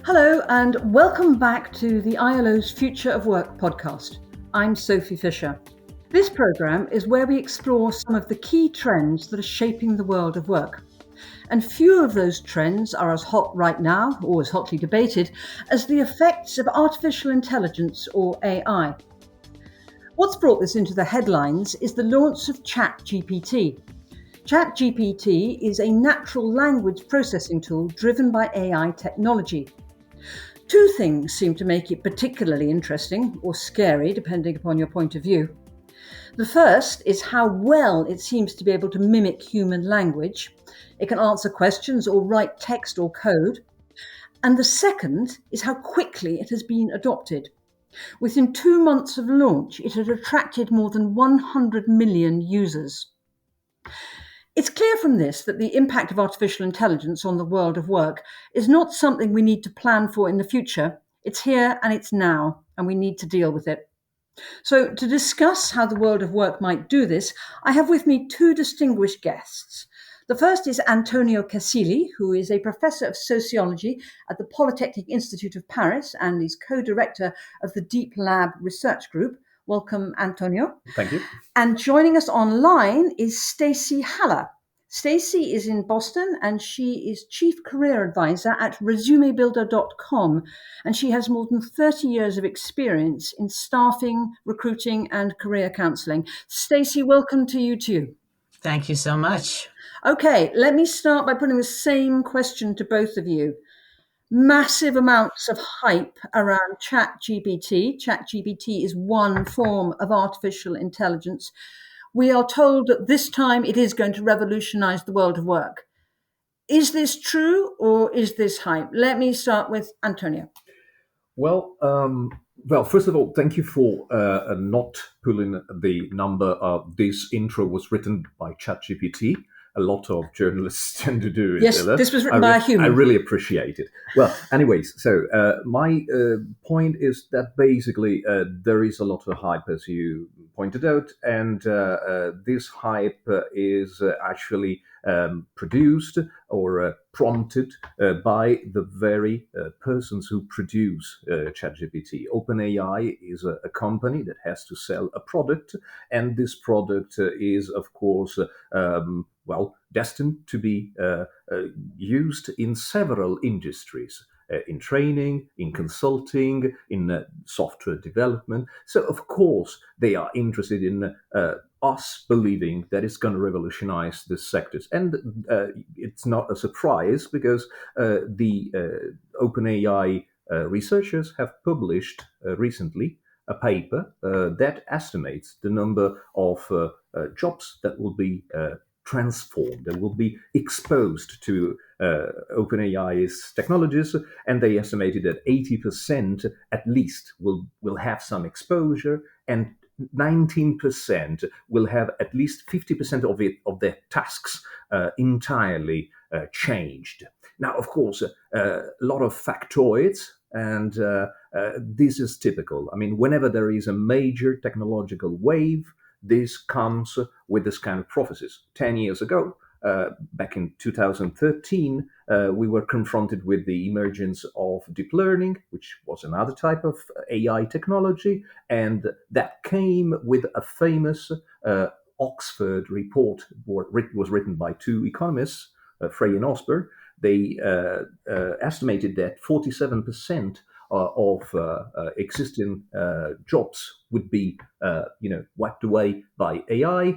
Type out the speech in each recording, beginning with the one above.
Hello and welcome back to the ILO's Future of Work podcast. I'm Sophie Fisher. This programme is where we explore some of the key trends that are shaping the world of work. And few of those trends are as hot right now, or as hotly debated, as the effects of artificial intelligence or AI. What's brought this into the headlines is the launch of ChatGPT. ChatGPT is a natural language processing tool driven by AI technology. Two things seem to make it particularly interesting, or scary, depending upon your point of view. The first is how well it seems to be able to mimic human language. It can answer questions or write text or code. And the second is how quickly it has been adopted. Within 2 months of launch, it had attracted more than 100 million users. It's clear from this that the impact of artificial intelligence on the world of work is not something we need to plan for in the future. It's here and it's now, and we need to deal with it. So, to discuss how the world of work might do this, I have with me two distinguished guests. The first is Antonio Casilli, who is a professor of sociology at the Polytechnic Institute of Paris and is co-director of the Deep Lab Research Group. Welcome, Antonio. Thank you. And joining us online is Stacey Haller. Stacey is in Boston and she is Chief Career Advisor at resumebuilder.com, and she has more than 30 years of experience in staffing, recruiting and career counselling. Stacey, welcome to you too. Thank you so much. Okay, let me start by putting the same question to both of you. Massive amounts of hype around ChatGPT. ChatGPT is one form of artificial intelligence. We are told that this time it is going to revolutionize the world of work. Is this true or is this hype? Let me start with Antonio. Well, first of all, thank you for not pulling the number. This intro was written by ChatGPT. A lot of journalists tend to do it. Yes, this was written by a human. I really appreciate it. Well, anyways, so my point is that basically there is a lot of hype, as you pointed out, and this hype is actually produced or prompted by the very persons who produce ChatGPT. OpenAI is a company that has to sell a product, and this product is, of course, destined to be used in several industries, in training, in consulting, in software development. So, of course, they are interested in us believing that it's going to revolutionize the sectors. And it's not a surprise because the OpenAI researchers have published recently a paper that estimates the number of jobs that will be transformed, that will be exposed to OpenAI's technologies, and they estimated that 80% at least will have some exposure, and 19% will have at least 50% of their tasks entirely changed. Now, of course, a lot of factoids, and this is typical. I mean, whenever there is a major technological wave, this comes with this kind of prophecies. 10 years ago, back in 2013, we were confronted with the emergence of deep learning, which was another type of AI technology, and that came with a famous Oxford report. Was written by two economists, Frey and Osborne. They estimated that 47% of existing jobs would be, wiped away by AI.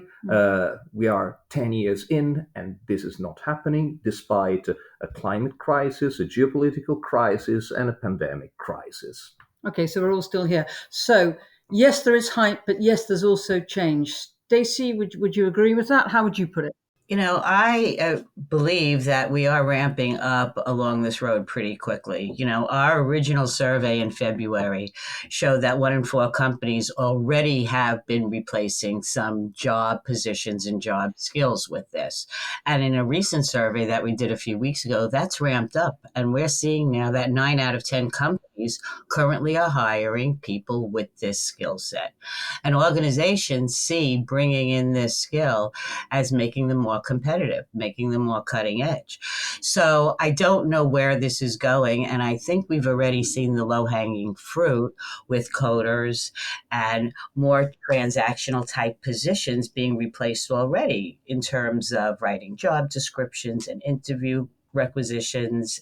We are 10 years in, and this is not happening, despite a climate crisis, a geopolitical crisis, and a pandemic crisis. Okay, so we're all still here. So, yes, there is hype, but yes, there's also change. Stacey, would you agree with that? How would you put it? You know, I believe that we are ramping up along this road pretty quickly. You know, our original survey in February showed that 1 in 4 companies already have been replacing some job positions and job skills with this. And in a recent survey that we did a few weeks ago, that's ramped up. And we're seeing now that 9 out of 10 companies currently are hiring people with this skill set. And organizations see bringing in this skill as making them more more competitive, making them more cutting edge. So I don't know where this is going. And I think we've already seen the low hanging fruit with coders and more transactional type positions being replaced already in terms of writing job descriptions and interview requisitions.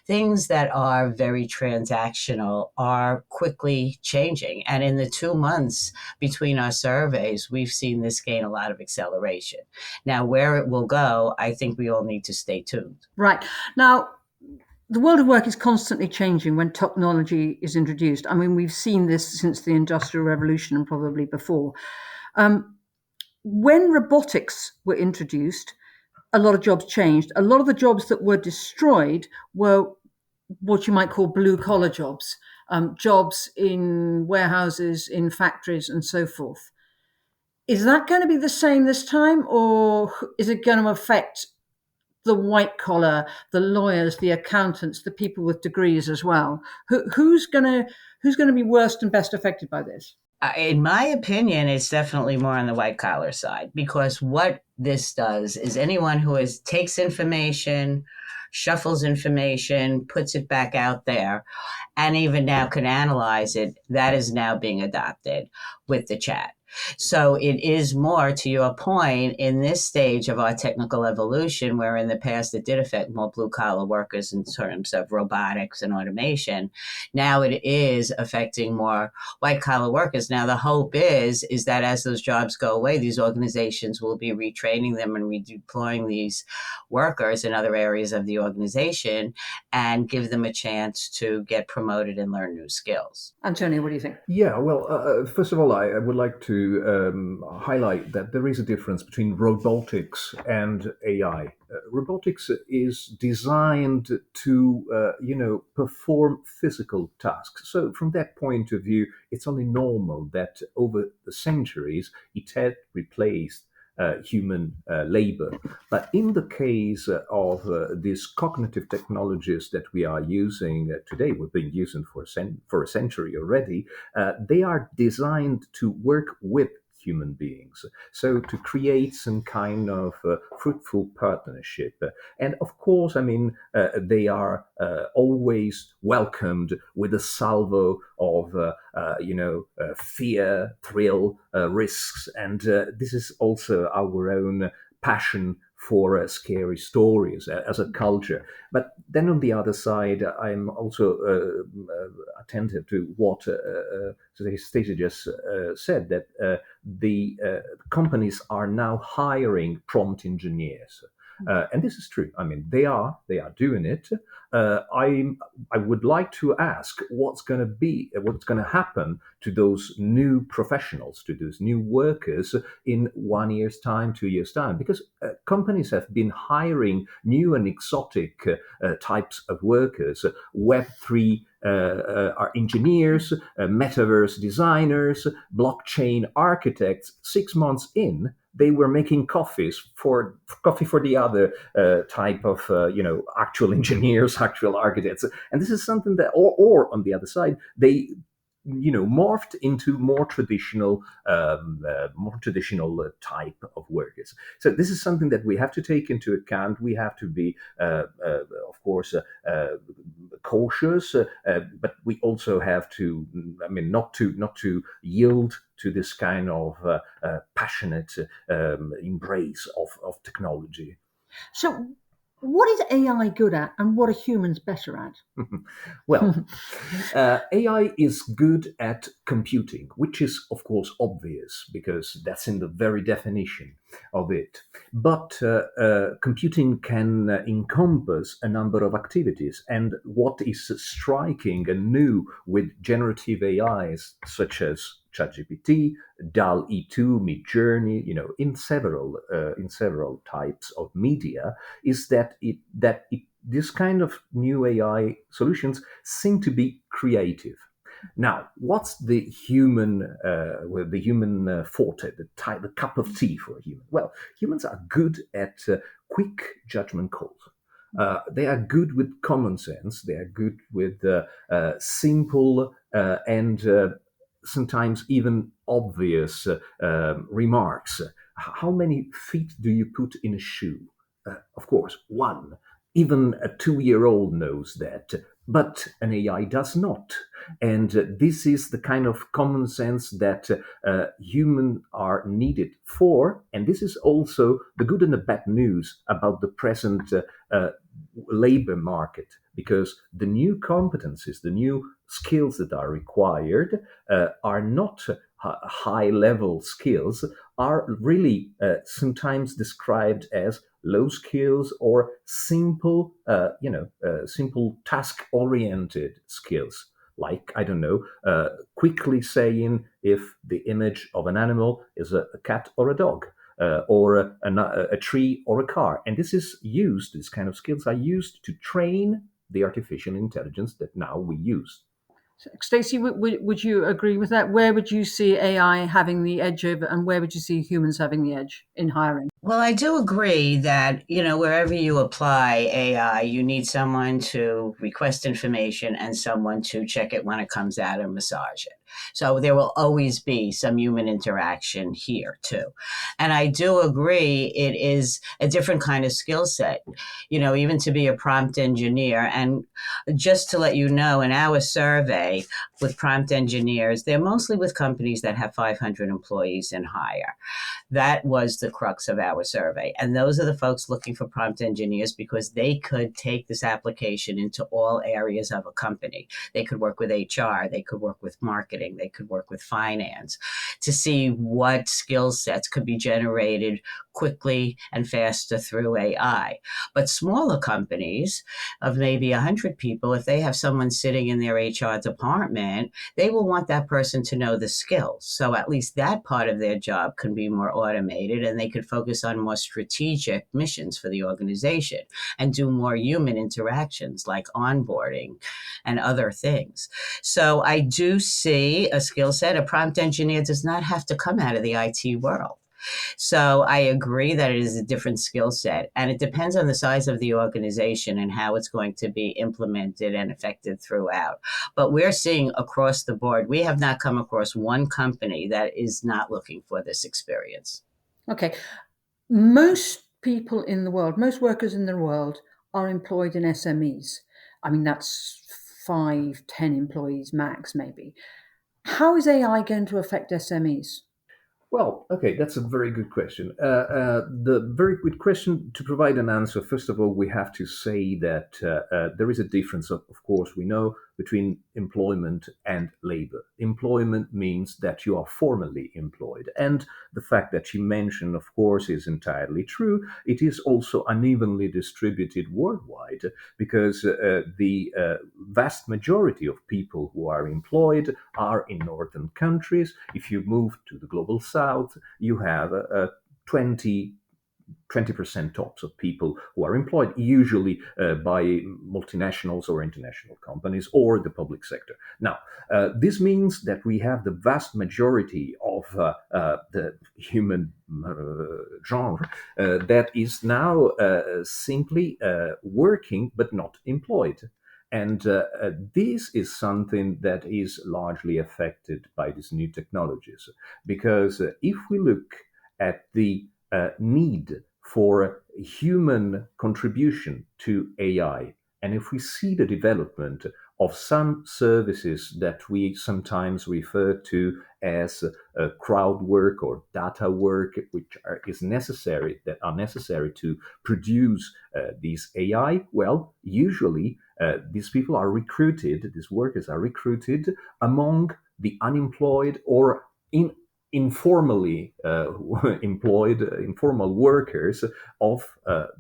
Things that are very transactional are quickly changing. And in the 2 months between our surveys, we've seen this gain a lot of acceleration. Now, where it will go, I think we all need to stay tuned. Right. Now, the world of work is constantly changing when technology is introduced. I mean, we've seen this since the Industrial Revolution and probably before. When robotics were introduced, a lot of jobs changed. A lot of the jobs that were destroyed were what you might call blue collar jobs, jobs in warehouses, in factories, and so forth. Is that going to be the same this time, or is it going to affect the white collar, the lawyers, the accountants, the people with degrees as well? Who's going to be worst and best affected by this? In my opinion, it's definitely more on the white collar side, because what this does is anyone who takes information, shuffles information, puts it back out there, and even now can analyze it, that is now being adopted with the chat. So it is more, to your point, in this stage of our technical evolution, where in the past it did affect more blue collar workers in terms of robotics and automation. Now it is affecting more white collar workers. Now the hope is that as those jobs go away, these organizations will be retraining them and redeploying these workers in other areas of the organization and give them a chance to get promoted and learn new skills. Antonio, what do you think? Yeah, well, first of all, I would like to highlight that there is a difference between robotics and AI. Robotics is designed to, perform physical tasks. So from that point of view, it's only normal that over the centuries, it had replaced human labor. But in the case of these cognitive technologies that we are using today, we've been using for a century already, they are designed to work with human beings, so to create some kind of fruitful partnership. And of course, I mean, they are always welcomed with a salvo of, fear, thrill, risks. And this is also our own passion for scary stories as a culture. But then on the other side, I'm also attentive to what Stacey just said, that the companies are now hiring prompt engineers. And this is true. I mean, they are doing it. I would like to ask what's going to happen to those new professionals, to those new workers in 1 year's time, 2 years' time, because companies have been hiring new and exotic types of workers, Web3 are engineers, metaverse designers, blockchain architects. 6 months in, they were making coffee for the other type of actual engineers, actual architects, and this is something that, or on the other side, they morphed into more traditional type of workers. So this is something that we have to take into account. We have to be, of course, cautious, but we also have to, not to yield to this kind of passionate embrace of technology. So, what is AI good at, and what are humans better at? Well, AI is good at computing, which is, of course, obvious because that's in the very definition of it. But computing can encompass a number of activities. And what is striking and new with generative AIs, such as ChatGPT, DALL-E 2, Midjourney, in several types of media, is that this kind of new AI solutions seem to be creative. Now, what's the human forte, the cup of tea for a human? Well, humans are good at quick judgment calls. They are good with common sense. They are good with simple and sometimes even obvious remarks. how many feet do you put in a shoe? Of course, one. Even a 2-year-old knows that, but an AI does not. And this is the kind of common sense that humans are needed for. And this is also the good and the bad news about the present labor market, because the new competencies, the new skills that are required are not high level skills, are really sometimes described as low skills or simple, simple task-oriented skills. Like, I don't know, quickly saying if the image of an animal is a cat or a dog, or a tree or a car. And these kind of skills are used to train the artificial intelligence that now we use. Stacey, would you agree with that? Where would you see AI having the edge over, and where would you see humans having the edge in hiring? Well, I do agree that, wherever you apply AI, you need someone to request information and someone to check it when it comes out and massage it. So there will always be some human interaction here too. And I do agree it is a different kind of skill set, even to be a prompt engineer. And just to let you know, in our survey with prompt engineers, they're mostly with companies that have 500 employees and higher. That was the crux of our survey. And those are the folks looking for prompt engineers because they could take this application into all areas of a company. They could work with HR, they could work with marketing, they could work with finance to see what skill sets could be generated quickly and faster through AI. But smaller companies of maybe 100 people, if they have someone sitting in their HR department, they will want that person to know the skills. So at least that part of their job can be more automated, and they could focus on more strategic missions for the organization and do more human interactions like onboarding and other things. So I do see a skill set. A prompt engineer does not have to come out of the IT world. So I agree that it is a different skill set, and it depends on the size of the organization and how it's going to be implemented and affected throughout. But we're seeing across the board, we have not come across one company that is not looking for this experience. Okay. Most people in the world, most workers in the world are employed in SMEs. I mean, that's 5, 10 employees max, maybe. How is AI going to affect SMEs? Well, okay, that's a very good question. The very good question, to provide an answer, first of all, we have to say that there is a difference, of course, we know, between employment and labor. Employment means that you are formally employed. And the fact that you mentioned, of course, is entirely true. It is also unevenly distributed worldwide because the vast majority of people who are employed are in northern countries. If you move to the global south, you have 20% tops of people who are employed, usually by multinationals or international companies or the public sector. Now, this means that we have the vast majority of the human genre that is now simply working but not employed. And this is something that is largely affected by these new technologies. Because if we look at the need for human contribution to AI, and if we see the development of some services that we sometimes refer to as crowd work or data work, which are necessary to produce these AI, well, usually these people are recruited, these workers are recruited among the unemployed or informally employed, informal workers of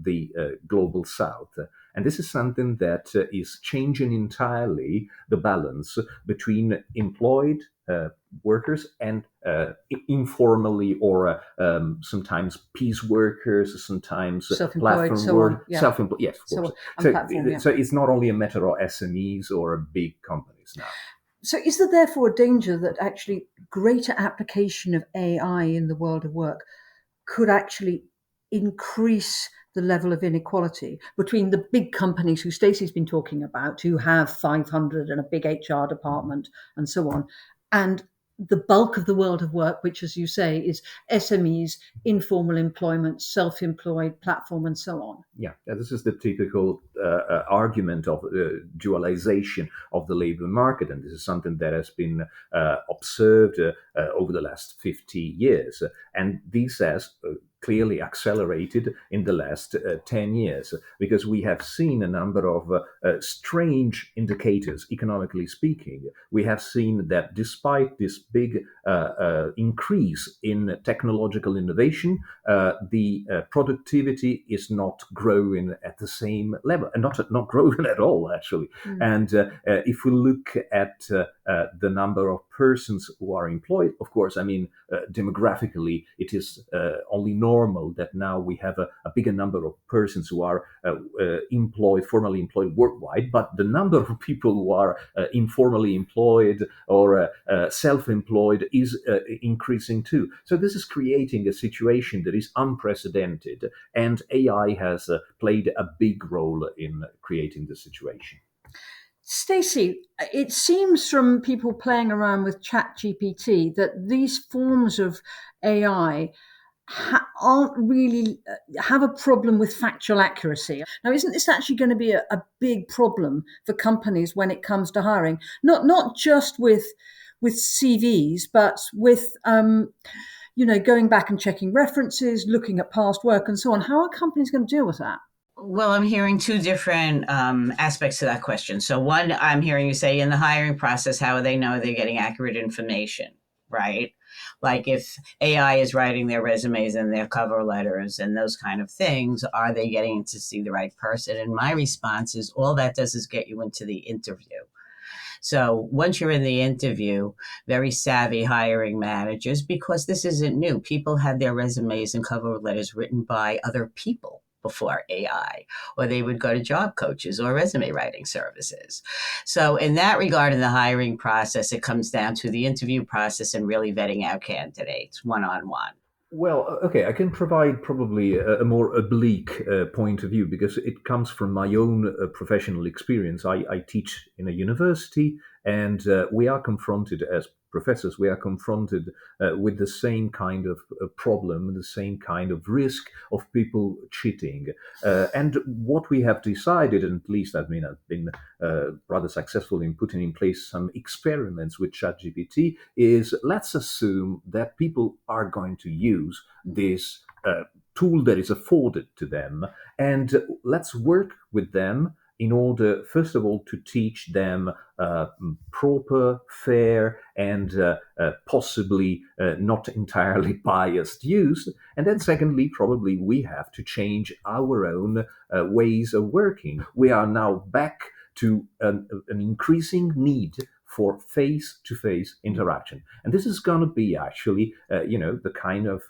the global south. And this is something that is changing entirely the balance between employed workers and informally or sometimes piece workers, sometimes platform workers, yeah. self-employed. Yes, of course. So it's not only a matter of SMEs or big companies now. So is there therefore a danger that actually greater application of AI in the world of work could actually increase the level of inequality between the big companies who Stacey's been talking about, who have 500 and a big HR department and so on, and the bulk of the world of work, which, as you say, is SMEs, informal employment, self-employed, platform, and so on. Yeah, this is the typical argument of dualization of the labor market, and this is something that has been observed over the last 50 years, and this has clearly accelerated in the last 10 years, because we have seen a number of strange indicators, economically speaking. We have seen that despite this big increase in technological innovation, the productivity is not growing at the same level, and not growing at all, actually. And if we look at the number of persons who are employed, of course, I mean, demographically, it is only normal that now we have a bigger number of persons who are formally employed worldwide, but the number of people who are informally employed or self-employed is increasing too. So this is creating a situation that is unprecedented, and AI has played a big role in creating the situation. Stacey, it seems from people playing around with ChatGPT that these forms of AI aren't really have a problem with factual accuracy. Now, isn't this actually going to be a big problem for companies when it comes to hiring? Not just with CVs, but with going back and checking references, looking at past work, and so on. How are companies going to deal with that? Well, I'm hearing two different aspects to that question. So one, I'm hearing you say in the hiring process, how do they know they're getting accurate information, right? Like if AI is writing their resumes and their cover letters and those kind of things, are they getting to see the right person? And my response is all that does is get you into the interview. So once you're in the interview, very savvy hiring managers, because this isn't new, people had their resumes and cover letters written by other people before AI, or they would go to job coaches or resume writing services. So in that regard, in the hiring process, it comes down to the interview process and really vetting out candidates one-on-one. Well, okay, I can provide probably a more oblique point of view, because it comes from my own professional experience. I teach in a university, and we are confronted as professors, we are confronted with the same kind of problem, the same kind of risk of people cheating. And what we have decided, and at least I've been rather successful in putting in place some experiments with ChatGPT, is let's assume that people are going to use this tool that is afforded to them, and let's work with them in order, first of all, to teach them proper, fair, and possibly not entirely biased use. And then secondly, probably we have to change our own ways of working. We are now back to an increasing need for face-to-face interaction. And this is going to be actually, the kind of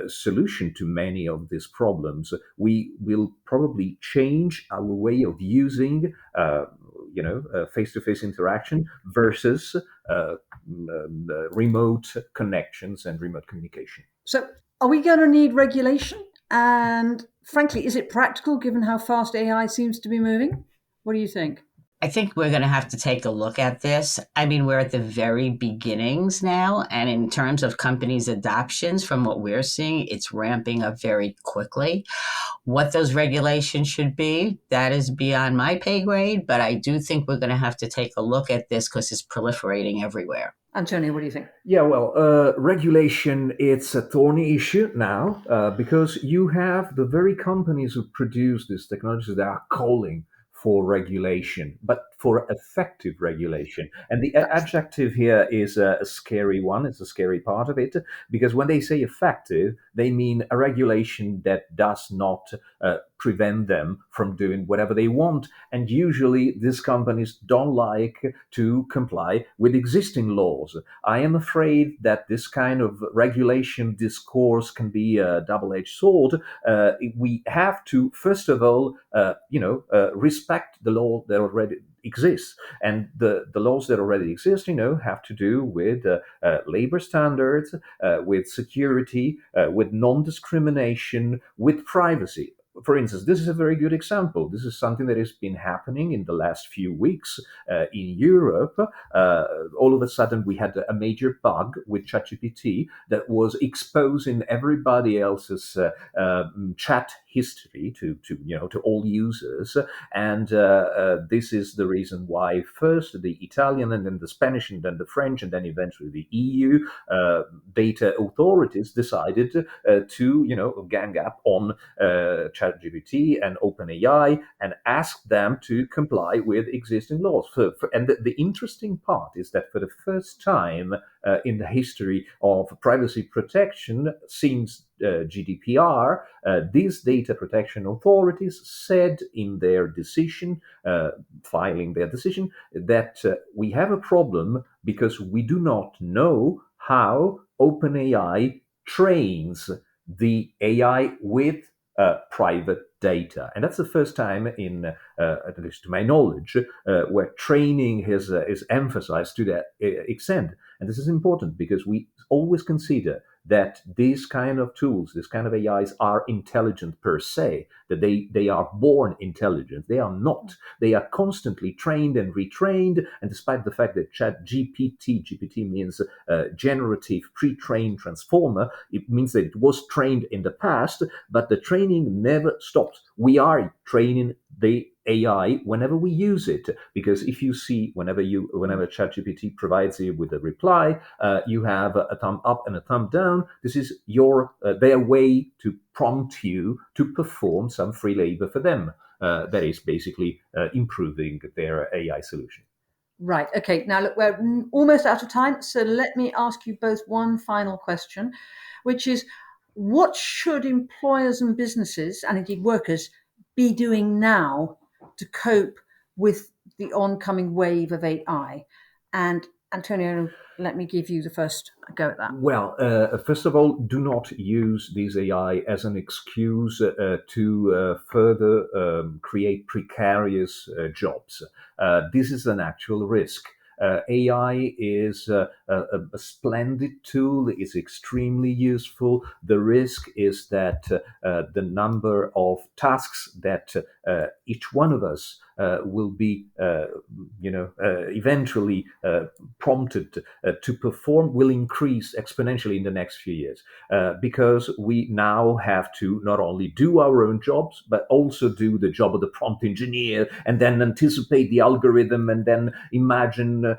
solution to many of these problems. We will probably change our way of using, face-to-face interaction versus remote connections and remote communication. So are we going to need regulation? And frankly, is it practical given how fast AI seems to be moving? What do you think? I think we're going to have to take a look at this. I mean, we're at the very beginnings now. And in terms of companies' adoptions, from what we're seeing, it's ramping up very quickly. What those regulations should be, that is beyond my pay grade. But I do think we're going to have to take a look at this because it's proliferating everywhere. Antonio, what do you think? Yeah, well, regulation, it's a thorny issue now because you have the very companies who produce this technology that are calling for regulation, but for effective regulation. And the adjective here is a scary one. It's a scary part of it, because when they say effective, they mean a regulation that does not prevent them from doing whatever they want. And usually these companies don't like to comply with existing laws. I am afraid that this kind of regulation discourse can be a double-edged sword. We have to, first of all, respect the law that already exists, and the laws that already exist, have to do with labor standards, with security, with non-discrimination, with privacy. for instance, this is a very good example. This is something that has been happening in the last few weeks in Europe. All of a sudden, we had a major bug with ChatGPT that was exposing everybody else's chat history to all users, and this is the reason why first the Italian, and then the Spanish, and then the French, and then eventually the EU data authorities decided to gang up on ChatGPT and OpenAI and ask them to comply with existing laws. And the interesting part is that for the first time in the history of privacy protection since GDPR, these data protection authorities said in their decision, filing their decision, that we have a problem because we do not know how OpenAI trains the AI with private data. And that's the first time in, at least to my knowledge, where training is emphasized to that extent. And this is important because we always consider that these kind of tools, this kind of AIs are intelligent per se, that they are born intelligent. They are not. They are constantly trained and retrained. And despite the fact that GPT means generative pre-trained transformer, it means that it was trained in the past, but the training never stops. We are training the AI whenever we use it, because if you see whenever ChatGPT provides you with a reply, you have a thumb up and a thumb down. This is their way to prompt you to perform some free labor for them. That is basically improving their AI solution. Right. Okay. Now, look, we're almost out of time. So let me ask you both one final question, which is, what should employers and businesses, and indeed workers, be doing now to cope with the oncoming wave of AI? And Antonio, let me give you the first go at that. Well, first of all, do not use this AI as an excuse to further create precarious jobs. This is an actual risk. AI is a splendid tool. It's extremely useful. The risk is that the number of tasks that each one of us will be, eventually prompted to perform will increase exponentially in the next few years, because we now have to not only do our own jobs, but also do the job of the prompt engineer, and then anticipate the algorithm, and then imagine,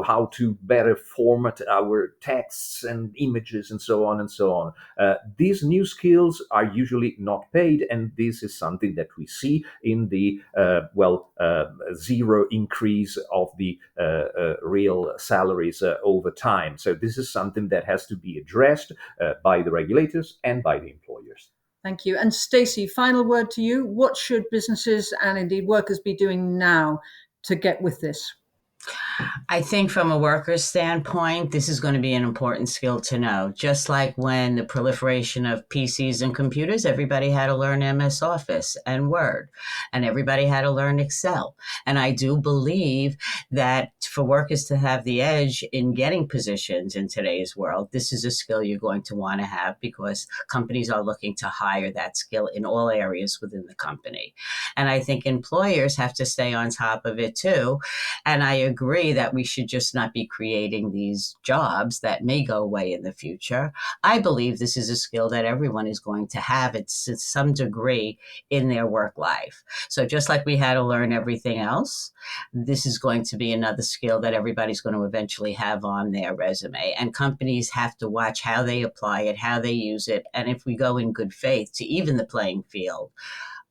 how to better format our texts and images, and so on and so on. These new skills are usually not paid, and this is something that we see in the zero increase of the real salaries over time. So this is something that has to be addressed by the regulators and by the employers. Thank you. And Stacey, final word to you. What should businesses and indeed workers be doing now to get with this? I think from a worker's standpoint, this is going to be an important skill to know. Just like when the proliferation of PCs and computers, everybody had to learn MS Office and Word, and everybody had to learn Excel. And I do believe that for workers to have the edge in getting positions in today's world, this is a skill you're going to want to have, because companies are looking to hire that skill in all areas within the company. And I think employers have to stay on top of it too. And I agree that we should just not be creating these jobs that may go away in the future. I believe this is a skill that everyone is going to have to some degree in their work life. So just like we had to learn everything else, this is going to be another skill that everybody's going to eventually have on their resume. And companies have to watch how they apply it, how they use it. And if we go in good faith to even the playing field,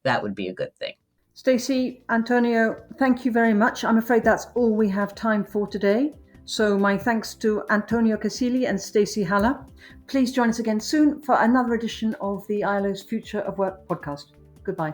that would be a good thing. Stacey, Antonio, thank you very much. I'm afraid that's all we have time for today. So my thanks to Antonio Casilli and Stacey Haller. Please join us again soon for another edition of the ILO's Future of Work podcast. Goodbye.